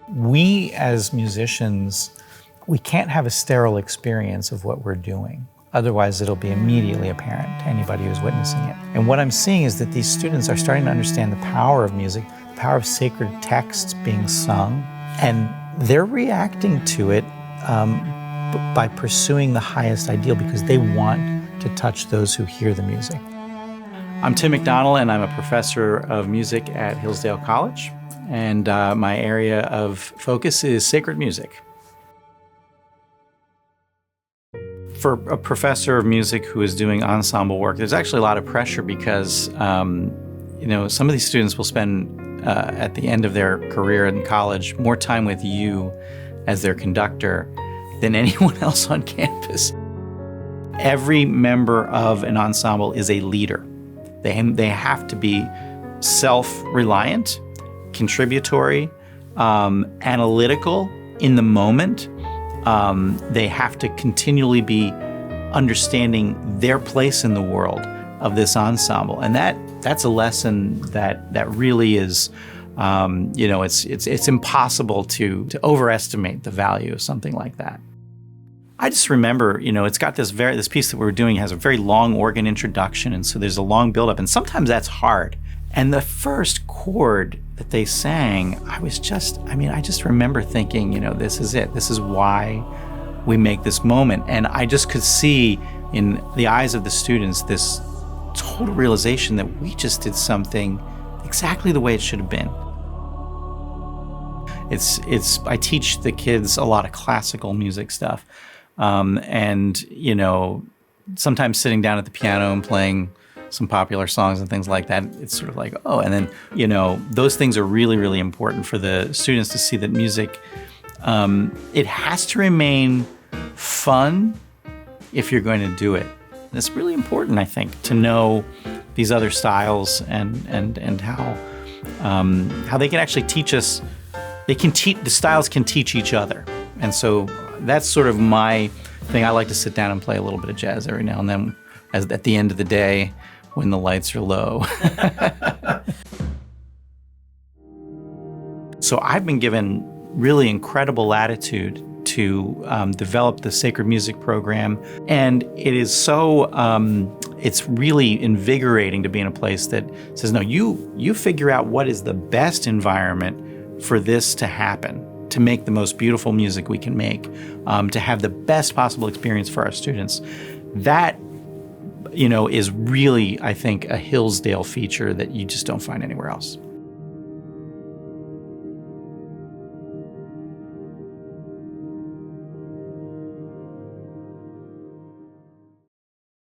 We as musicians, we can't have a sterile experience of what we're doing. Otherwise, it'll be immediately apparent to anybody who's witnessing it. And what I'm seeing is that these students are starting to understand the power of music, the power of sacred texts being sung, and they're reacting to it by pursuing the highest ideal because they want to touch those who hear the music. I'm Tim McDonnell, and I'm a professor of music at Hillsdale College, and my area of focus is sacred music. For a professor of music who is doing ensemble work, there's actually a lot of pressure because, some of these students will spend, at the end of their career in college, more time with you as their conductor than anyone else on campus. Every member of an ensemble is a leader. They have to be self-reliant, contributory, analytical in the moment. They have to continually be understanding their place in the world of this ensemble. And that's a lesson that really is, it's impossible to overestimate the value of something like that. I just remember, it's got this piece that we're doing has a very long organ introduction, and so there's a long buildup, and sometimes that's hard. And the first chord that they sang, I just remember thinking, this is it. This is why we make this moment. And I just could see in the eyes of the students this total realization that we just did something exactly the way it should have been. I teach the kids a lot of classical music stuff. Sometimes sitting down at the piano and playing some popular songs and things like that, it's sort of like, oh, and then, those things are really, really important for the students to see that music, it has to remain fun if you're going to do it. It's really important, I think, to know these other styles and how they can actually teach us. The styles can teach each other. And so that's sort of my thing. I like to sit down and play a little bit of jazz every now and then at the end of the day when the lights are low. So I've been given really incredible latitude to develop the sacred music program. And it is so, it's really invigorating to be in a place that says, no, you figure out what is the best environment for this to happen, to make the most beautiful music we can make, to have the best possible experience for our students. That, is really, I think, a Hillsdale feature that you just don't find anywhere else.